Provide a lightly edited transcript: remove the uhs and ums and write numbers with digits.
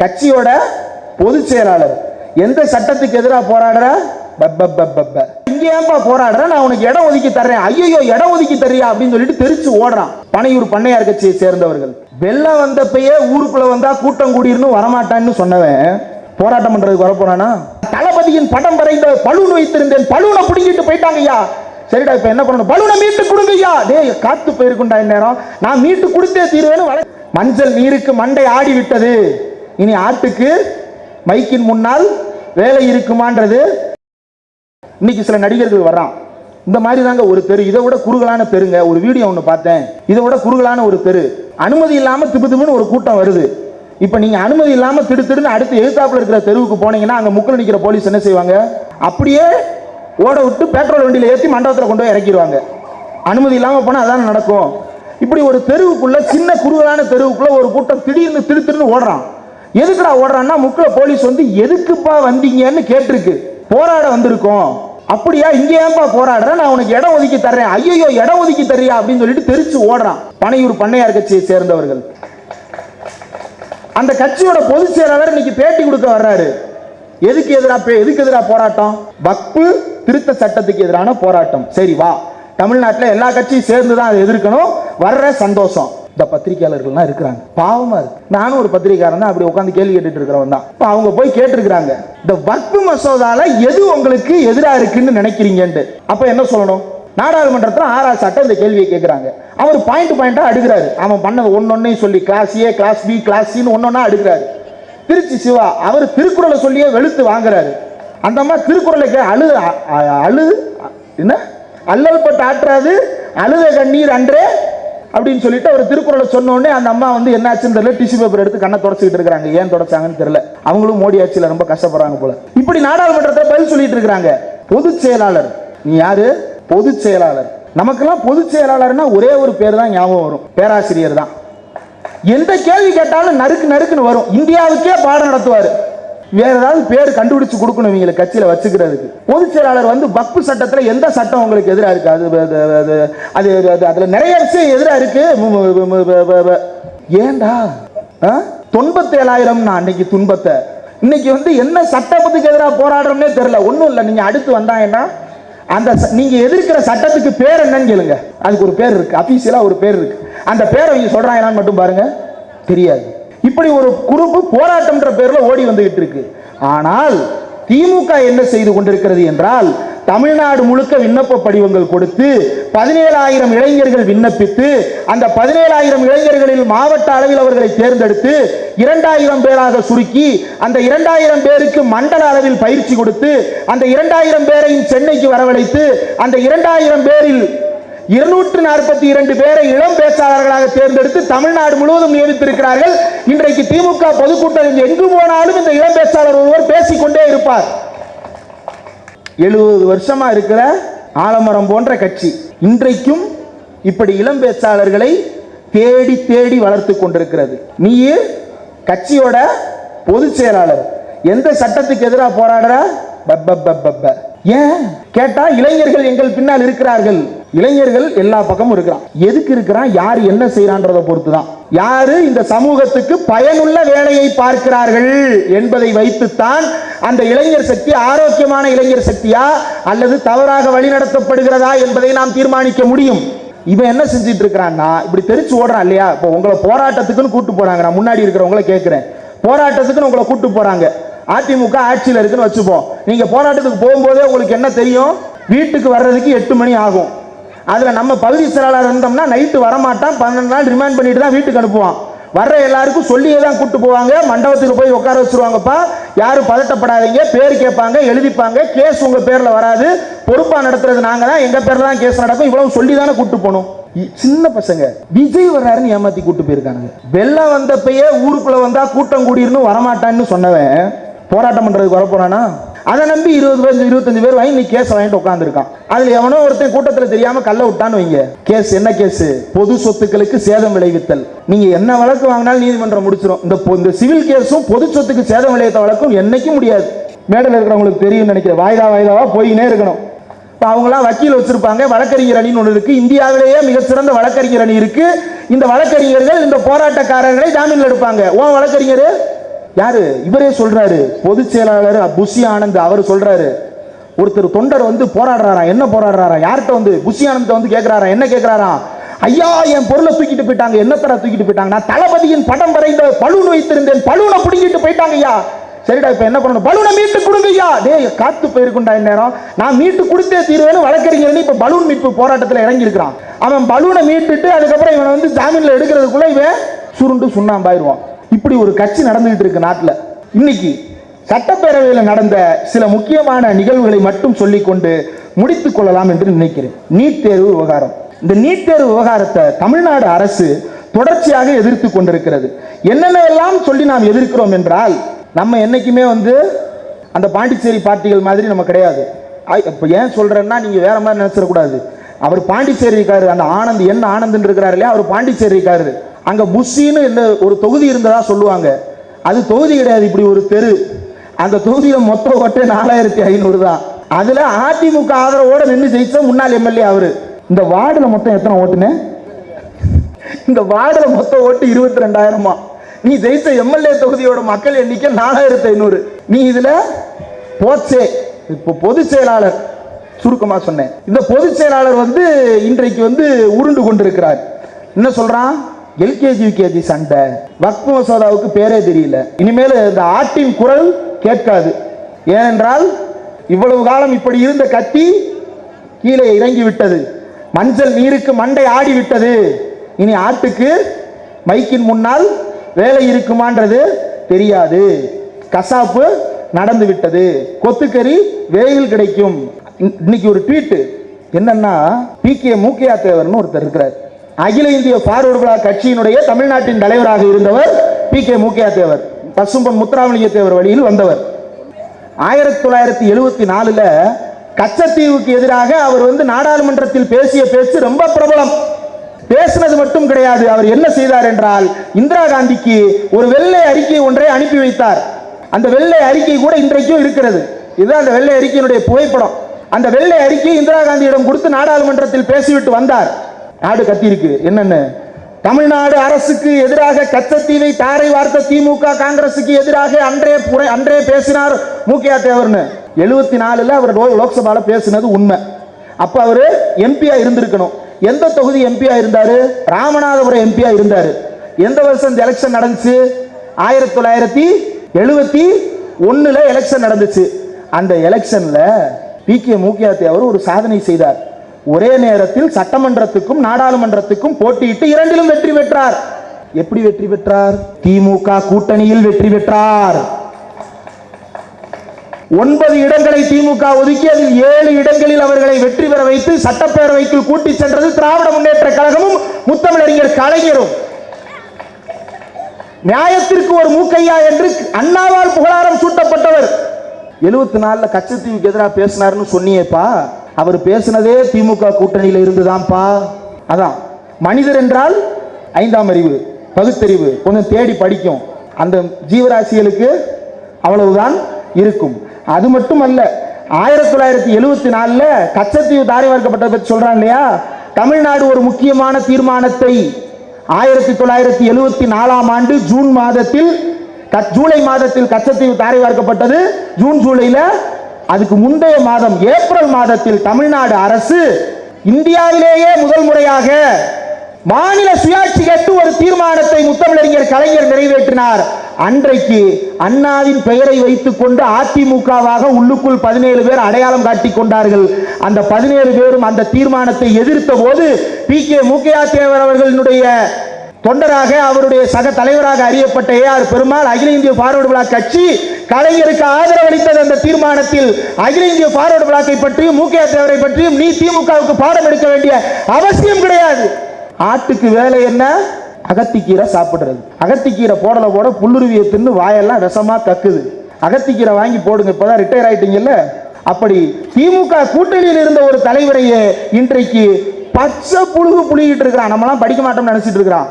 கட்சியோட பொதுச் செயலாளர் எந்த சட்டத்துக்கு எதிராக போராடுற? இங்க ஏன்பா போராடுற? நான் உனக்கு இடம் ஒதுக்கி தர்றேன். ஐயோ இடம் ஒதுக்கி தர்றியா அப்படின்னு சொல்லிட்டு தெரிச்சு ஓடுறான். பனையூர் பண்ணையார் கட்சியை சேர்ந்தவர்கள். வெள்ளம் வந்தப்பயே ஊருக்குள்ள வந்தா கூட்டம் கூடியிருன்னு வரமாட்டான்னு சொன்னவன் போராட்டம் பண்றதுக்கு வரப்போறானா? தளபதியின் படம் வரைந்த பலூன் வைத்திருந்தேன், பலூனை பிடிங்கிட்டு போயிட்டாங்க ஐயா. சரிடா, இப்ப என்ன பண்ணணும்? பலூனை மீட்டு கொடுங்க ஐயா. டேய், காத்து போயிருக்குண்டா இந்நேரம், நான் மீட்டு கொடுத்தே தீர்வேன்னு. மஞ்சள் நீருக்கு மண்டை ஆடி விட்டது, இனி ஆட்டுக்கு மைக்கின் முன்னால் வேலை இருக்குமான்றது. இன்னைக்கு சில நடிகர்கள் வர்றான். இந்த மாதிரி தாங்க ஒரு தெரு, இதை விட குறுகலான தெருங்க. ஒரு வீடியோ ஒன்று பார்த்தேன், இதை விட குறுகலான ஒரு தெரு. அனுமதி இல்லாம திபுன்னு ஒரு கூட்டம் வருது. இப்ப நீங்க அனுமதி இல்லாம திடுன்னு அடுத்து எதிர்த்தாப்புல இருக்கிற தெருவுக்கு போனீங்கன்னா அங்க முக்கில் நிக்கிற போலீஸ் என்ன செய்வாங்க? அப்படியே ஓட விட்டு பெட்ரோல் வண்டியில ஏற்றி மண்டபத்தில் கொண்டு போய் இறக்கிடுவாங்க. அனுமதி இல்லாம போனா அதான் நடக்கும். இப்படி ஒரு தெருவுக்குள்ள, சின்ன குறுகலான தெருவுக்குள்ள ஒரு கூட்டம் திடீர்னு திடுன்னு ஓடுறான். எதுக்குடா ஓடுறான்னா, முக்கில் போலீஸ் வந்து எதுக்குப்பா வந்தீங்கன்னு கேட்டிருக்கு. போராட வந்திருக்கோம். அப்படியா, இங்க ஏன்பா போராடுற? நான் உனக்கு இடம் ஒதுக்கி தர்றேன். ஐயோ இடம் ஒதுக்கி தர்றியா அப்படின்னு சொல்லிட்டு தெரிச்சு ஓடுறான். பனையூர் பண்ணையார் கட்சியை சேர்ந்தவர்கள். அந்த கட்சியோட பொதுச் செயலாளர் இன்னைக்கு பேட்டி கொடுக்க வர்றாரு. எதுக்கு எதிராக போராட்டம்? வக்பு திருத்த சட்டத்துக்கு எதிரான போராட்டம். சரி வா, தமிழ்நாட்டில் எல்லா கட்சியும் சேர்ந்து தான் அதை எதிர்க்கணும். வர்ற சந்தோஷம். இந்த பத்திரிகையாளர்கள்லாம் இருக்கிறாங்க, பாவமா இருக்கு. நானும் ஒரு பத்திரிகையாளர் தான், அப்படி உட்காந்து கேள்வி கேட்டுட்டு இருக்கிறவன் தான். அவங்க போய் கேட்டிருக்கிறாங்க, இந்த வக்பு மசோதால எது உங்களுக்கு எதிராக இருக்குன்னு நினைக்கிறீங்கன்னு. அப்ப என்ன சொல்லணும்? நாடாளுமன்றத்தில் 6வது சட்டம் இந்த கேள்வியை கேட்கிறாங்க. அவர் பாயிண்டா அடுக்கிறாரு. அவன் பண்ணது ஒன்னொன்னையும் சொல்லி கிளாஸ் ஏ, கிளாஸ் பி, கிளாஸ் சின்னு ஒன்னொன்னா அடுக்கிறாரு. திருச்சி சிவா அவர் திருக்குறளை சொல்லியே வெளுத்து வாங்குறாரு. அந்த அம்மா திருக்குறளுக்கு என்ன அல்லல் பட்டு ஆற்றாது அழுத கண்ணீர் அன்றே அப்படின்னு சொல்லிட்டு அவர் திருக்குறளை சொன்ன உடனே அந்த அம்மா வந்து என்னாச்சுன்னு தெரியல, டிஷ்யூ பேப்பர் எடுத்து கண்ணை தொடச்சிக்கிட்டு இருக்காங்க. ஏன் தொடச்சாங்கன்னு தெரியல. அவங்களும் மோடி ஆட்சியில் ரொம்ப கஷ்டப்படுறாங்க போல. இப்படி நாடாளுமன்றத்தை பதில் சொல்லிட்டு இருக்காங்க. பொதுச் செயலாளர், நீ யாரு? பொதுச் செயலாளர். நமக்கெல்லாம் பொதுச் செயலாளர்னா ஒரே ஒரு பேர் தான் ஞாபகம் வரும், பேராசிரியர் தான். எந்த கேள்வி கேட்டாலும் நறுக்குன்னு வரும். இந்தியாவுக்கே பாடம் நடத்துவார். வேற ஏதாவது பேர் கண்டுபிடிச்சு கொடுக்கணும் இவங்களுக்கு கட்சியில வச்சுக்கிறதுக்கு. பொதுச் செயலாளர் வந்து வக்பு சட்டத்துல எந்த சட்டம் உங்களுக்கு எதிராக இருக்கு? அதுல நிறைய விஷயம் எதிராக இருக்கு. ஏண்டா 97,000 அன்னைக்கு துன்பத்தை, இன்னைக்கு வந்து என்ன சட்டத்துக்கு எதிராக போராடுறோம்னே தெரியல. ஒன்றும் இல்லை, நீங்க அடுத்து வந்தாங்கன்னா அந்த நீங்க எதிர்க்கிற சட்டத்துக்கு பேர் என்னன்னு கேளுங்க. அதுக்கு ஒரு பேர் இருக்கு, அபிஷியலா ஒரு பேர் இருக்கு. அந்த பேரை அவங்க சொல்றாங்கன்னு மட்டும் பாருங்க, தெரியாது. இப்படி ஒரு குரூப் போராட்டம்ன்ற பேர்ல ஓடி வந்துகிட்டு இருக்கு. ஆனால் திமுக என்ன செய்து கொண்டிருக்கிறது என்றால், தமிழ்நாடு முழுக்க விண்ணப்ப படிவங்கள் கொடுத்து 17,000 இளைஞர்கள் விண்ணப்பித்து, அந்த 17,000 இளைஞர்களில் மாவட்ட அளவில் அவர்களை தேர்ந்தெடுத்து 2,000 பேராக சுருக்கி, அந்த 2,000 பேருக்கு மண்டல அளவில் பயிற்சி கொடுத்து, அந்த 2,000 பேரையும் சென்னைக்கு வரவழைத்து, அந்த 2,000 பேரில் 242 பேரை இளம் பேச்சாளர்களாக தேர்ந்தெடுத்து தமிழ்நாடு முழுவதும் நியமித்திருக்கிறார்கள். இன்றைக்கு திமுக பொதுக்கூட்டம் எங்கு போனாலும் இந்த இளம் பேச்சாளர் ஒருவர் பேசிக்கொண்டே இருப்பார். 70 வருஷமா இருக்கிற ஆலமரம் போன்ற கட்சி இன்றைக்கும் இப்படி இளம் பேச்சாளர்களை தேடி தேடி வளர்த்து கொண்டிருக்கிறது. நீ கட்சியோட பொதுச் செயலாளர் எந்த சட்டத்துக்கு எதிராக போராடுற? ஏன் கேட்டா, இளைஞர்கள் எங்கள் பின்னால் இருக்கிறார்கள். இளைஞர்கள் எல்லா பக்கமும் இருக்கிறான். எதுக்கு இருக்கிறான்? யார் என்ன செய்யறான்றதை பொறுத்துதான். யாரு இந்த சமூகத்துக்கு பயனுள்ள வேலையை பார்க்கிறார்கள் என்பதை வைத்துத்தான் அந்த இளைஞர் சக்தி ஆரோக்கியமான இளைஞர் சக்தியா அல்லது தவறாக வழிநடத்தப்படுகிறதா என்பதை நாம் தீர்மானிக்க முடியும். இவன் என்ன செஞ்சிட்டு இருக்கிறான்னா, இப்படி தெரிச்சு ஓடுறான் இல்லையா? இப்போ உங்களை போராட்டத்துக்குன்னு கூட்டு போறாங்க. நான் முன்னாடி இருக்கிறவங்களை கேட்கிறேன், போராட்டத்துக்குன்னு உங்களை கூட்டு போறாங்க. அதிமுக ஆட்சியில் இருக்குன்னு வச்சுப்போம். நீங்க போராட்டத்துக்கு போகும்போதே உங்களுக்கு என்ன தெரியும்? வீட்டுக்கு வர்றதுக்கு 8 மணி ஆகும். அதுல நம்ம பகுதி செயலாளர் இருந்தோம்னா நைட்டு வரமாட்டான், 12 நாள் ரிமைண்ட் பண்ணிட்டு தான் வீட்டுக்கு அனுப்புவான். வர்ற எல்லாருக்கும் சொல்லியே தான் கூட்டு போவாங்க. மண்டபத்துக்கு போய் உட்கார வச்சிருவாங்கப்பா, யாரும் பதட்டப்படாதீங்க, பேர் கேட்பாங்க, எழுதிப்பாங்க. கேஸ் உங்க பேர்ல வராது, பொறுப்பா நடத்துறது நாங்க தான், எங்க பேர்ல தான் கேஸ் நடக்கும். இவ்வளவு சொல்லி தானே கூட்டு போகணும். சின்ன பசங்க விஜய் வர்றாருன்னு ஏமாத்தி கூட்டு போயிருக்காங்க. வெள்ளம் வந்தப்பயே ஊருக்குள்ள வந்தா கூட்டம் கூடிருன்னு வரமாட்டான்னு சொன்னவன் போராட்டம் பண்றதுக்கு வரப்போறானா? அதை நம்பி 20-25 பேர் வாங்கி நீ கேஸ் வாங்கிட்டு உட்காந்துருக்கான். அதுல எவனோ ஒருத்தன் கூட்டத்தில் தெரியாம கல்ல விட்டான்னு வைங்க, கேஸ் என்ன கேஸ்? பொது சொத்துக்களுக்கு சேதம் விளைவித்தல். நீங்க என்ன வழக்கு வாங்கினாலும் நீதிமன்றம் முடிச்சிடும். இந்த சிவில் கேஸும் பொது சொத்துக்கு சேதம் விளைவித்த வழக்கும் என்னைக்கும் முடியாது. மேடல் இருக்கிறவங்களுக்கு தெரியும் நினைக்கிறேன். வாய்தாவா போயினே இருக்கணும். அவங்களாம் வக்கீல் வச்சிருப்பாங்க. வழக்கறிஞர் அணின்னு ஒன்று இருக்கு. இந்தியாவிலேயே மிகச்சிறந்த வழக்கறிஞர் அணி இருக்கு. இந்த வழக்கறிஞர்கள் இந்த போராட்டக்காரர்களை ஜாமீன்ல எடுப்பாங்க. வழக்கறிஞர் யாரு இவரே சொல்றாரு, பொதுச் செயலாளர் புஷி ஆனந்த் அவர் சொல்றாரு, ஒருத்தர் தொண்டர் வந்து போராடுறாரா, என்ன போராடுறாரா, யார்கிட்ட வந்து புஷி ஆனந்த் வந்து கேட்கிறாரா, என்ன கேட்கிறாரா, ஐயா என் பொருளை தூக்கிட்டு போயிட்டாங்க, என்ன தர தூக்கிட்டு போயிட்டாங்க, நான் தளபதியின் படம் வரைந்த பலூன் வைத்திருந்தேன், பலூனை பிடிங்கிட்டு போயிட்டாங்க ஐயா. சரிடா இப்ப என்ன பண்ணணும், பலூனை மீட்டு கொடுங்க ஐயா. டேய் காத்து போயிருக்குண்டா இந்நேரம், நான் மீட்டு கொடுத்தே தீர்வேன்னு வழக்கறிஞர் இப்ப பலூன் மீட்பு போராட்டத்தில் இறங்கி இருக்கிறான். அவன் பலூனை மீட்டுட்டு அதுக்கப்புறம் இவனை வந்து ஜாமீன்ல எடுக்கிறதுக்குள்ள இவன் சுருண்டு சுண்ணாம்பாயிருவான். இப்படி ஒரு கட்சி நடந்துகிட்டு இருக்கு நாட்டில். இன்னைக்கு சட்டப்பேரவையில் நடந்த சில முக்கியமான நிகழ்வுகளை மட்டும் சொல்லிக்கொண்டு முடித்துக் கொள்ளலாம் என்று நினைக்கிறேன். நீட் தேர்வு விவகாரம். இந்த நீட் தேர்வு விவகாரத்தை தமிழ்நாடு அரசு தொடர்ச்சியாக எதிர்த்து கொண்டிருக்கிறது. என்னென்னலாம் சொல்லி நாம் எதிர்க்கிறோம் என்றால், நம்ம என்னைக்குமே வந்து அந்த பாண்டிச்சேரி பார்ட்டிகள் மாதிரி நம்ம கிடையாது. இப்போ ஏன் சொல்றேன்னா நீங்க வேற மாதிரி நினைச்சிடக்கூடாது. அவர் பாண்டிச்சேரிக்காரு, அந்த ஆனந்த் என்ன ஆனந்த் இருக்கிறாரு இல்லையா, அவர் பாண்டிச்சேரிக்காரு. அங்க புஷின்னு என்ன ஒரு தொகுதி இருந்ததா சொல்லுவாங்க. அது தொகுதி கிடையாது, இப்படி ஒரு தெரு. அந்த தொகுதியில மொத்த ஓட்டு 4500 தான். அதுல அதிமுக ஆதரவோட நின்று ஜெயிச்ச முன்னாள் எம்எல்ஏ அவரு. இந்த வார்டுல மொத்தம் எத்தனை ஓட்டுன்னு, இந்த வார்டுல மொத்த ஓட்டு 22,000. நீ ஜெயிச்ச எம்எல்ஏ தொகுதியோட மக்கள் எண்ணிக்கை 4500. நீ இதுல போச்சே. இப்போ பொதுச் செயலாளர் சுருக்கமா சொன்னேன். இந்த பொதுச் செயலாளர் வந்து இன்றைக்கு வந்து உருண்டு கொண்டிருக்கிறார். என்ன சொல்றான், எல்கேஜி யூகேஜி சண்டை, வக்ஃபு மசோதாவுக்கு பேரே தெரியல, இனிமேல் இந்த ஆட்டின் குரல் கேட்காது. ஏனென்றால் இவ்வளவு காலம் இப்படி இருந்த கத்தி கீழே இறங்கி விட்டது, மஞ்சள் நீருக்கு மண்டை ஆடி விட்டது. இனி ஆட்டுக்கு மைக்கின் முன்னால் வேலை இருக்குமான்றது தெரியாது. கசாப்பு நடந்து விட்டது, கொத்துக்கறி வேயில் கிடைக்கும். இன்னைக்கு ஒரு ட்வீட் என்னன்னா, பிகே மூக்கையா தேவர்னு ஒருத்தர் இருக்கிறார். அகில இந்திய பார்வர்டு பிளாக் கட்சியினுடைய தமிழ்நாட்டின் தலைவராக இருந்தவர் பிகே மூக்கையா தேவர். பசும்பொன் முத்துராமலிங்க தேவர் வழியில் வந்தவர். 1974 கச்சத்தீவுக்கு எதிராக அவர் வந்து நாடாளுமன்றத்தில் பேசிய பேச்சு ரொம்ப பிரபலம். பேசினது மட்டும் கிடையாது, அவர் என்ன செய்தார் என்றால், இந்திரா காந்திக்கு ஒரு வெள்ளை அறிக்கை ஒன்றை அனுப்பி வைத்தார். அந்த வெள்ளை அறிக்கை கூட இன்றைக்கும் இருக்கிறது. இதுதான் அந்த வெள்ளை அறிக்கையினுடைய புகைப்படம். அந்த வெள்ளை அறிக்கை இந்திரா காந்தியிடம் கொடுத்து நாடாளுமன்றத்தில் பேசிவிட்டு வந்தார். நாடு கத்திருக்கு. என்னன்னு, தமிழ்நாடு அரசுக்கு எதிராக கச்சத்தீவை தாரை வார்த்த திமுக காங்கிரசுக்கு எதிராக அன்றே பேசினார் மூக்கையா தேவர்னு. 74 அவர் லோக்சபால பேசினது உண்மை. அப்ப அவரு எம்பியா இருந்திருக்கணும். எந்த தொகுதி எம்பியா இருந்தாரு, ராமநாதபுரம் எம்பியா இருந்தாரு. எந்த வருஷம் இந்த எலெக்ஷன் நடந்துச்சு, 1971 எலெக்ஷன் நடந்துச்சு. அந்த எலெக்ஷன்ல பிகே மூக்கையா தேவர் ஒரு சாதனை செய்தார். ஒரே நேரத்தில் சட்டமன்றத்துக்கும் நாடாளுமன்றத்துக்கும் போட்டியிட்டு 2லும் வெற்றி பெற்றார். எப்படி வெற்றி பெற்றார், திமுக கூட்டணியில் வெற்றி பெற்றார். 9 இடங்களை திமுக ஒதுக்கி அதில் 7 இடங்களில் அவர்களை வெற்றி பெற வைத்து சட்டப்பேரவைக்குள் கூட்டி சென்றது திராவிட முன்னேற்ற கழகமும் முத்தமிழறிஞர் கலைஞரும். நியாயத்திற்கு ஒரு மூக்கையா என்று அண்ணாவால் புகழாரம் சூட்டப்பட்டவர். 74 கச்சத்தீவுக்கு எதிராக பேசினார்னு சொன்னியேப்பா, அவர் பேசினதே திமுக கூட்டணியில் இருந்துதான்ப்பா. அதான் மனிதர் என்றால் 5ஆம் அறிவு, பகுத்தறிவு கொஞ்சம் தேடி படிக்கும். அந்த ஜீவராசிகளுக்கு அவ்வளவுதான் இருக்கும். அது மட்டும் அல்ல, 1974 கச்சத்தீவு தாரை வார்க்கப்பட்டதை பற்றி சொல்றான் இல்லையா. தமிழ்நாடு ஒரு முக்கியமான தீர்மானத்தை 1974 ஆண்டு ஜூலை மாதத்தில் கச்சத்தீவு தாரை வார்க்கப்பட்டது. ஜூன் ஜூலைல அதுக்கு முந்தைய மாதம் ஏப்ரல் மாதத்தில் தமிழ்நாடு அரசு இந்தியாவிலேயே முதல் முறையாக மாநில சுயாட்சி கேட்டு ஒரு தீர்மானத்தை முத்தமிழறிஞர் கலைஞர் நிறைவேற்றினார். அன்றைக்கு அண்ணாவின் பெயரை வைத்துக் கொண்டு அதிமுகவாக உள்ளுக்குள் 17 பேர் அடையாளம் காட்டிக் கொண்டார்கள். அந்த 17 பேரும் அந்த தீர்மானத்தை எதிர்த்த போது பிகே மூக்கையா தேவர் அவர்களுடைய தொண்டராக அவருடைய சக தலைவராக அறியப்பட்ட ஏஆர் பெருமாள் அகில இந்திய பார்வர்டு பிளாக் கட்சி கலைஞருக்கு ஆதரவளித்தது. அந்த தீர்மானத்தில் அகில இந்திய பார்வர்டு பிளாக்கை பற்றியும் மூக்கையா தேவரை பற்றியும் நீ திமுகவுக்கு பாடம் எடுக்க வேண்டிய அவசியம் கிடையாது. ஆட்டுக்கு வேலை என்ன, அகத்திக்கீரை சாப்பிடுறது. அகத்திக்கீரை போட புல்லுருவியை தின்னு வாயெல்லாம் விஷமா கக்குது. அகத்திக்கீரை வாங்கி போடுங்க, இப்பதான் ரிட்டையர் ஆயிட்டீங்கல்ல. அப்படி திமுக கூட்டணியில் இருந்த ஒரு தலைவரையே இன்றைக்கு பச்சை புழுகிட்டு இருக்கிறான். நம்மளாம் படிக்க மாட்டோம்னு நினைச்சிட்டு இருக்கிறான்.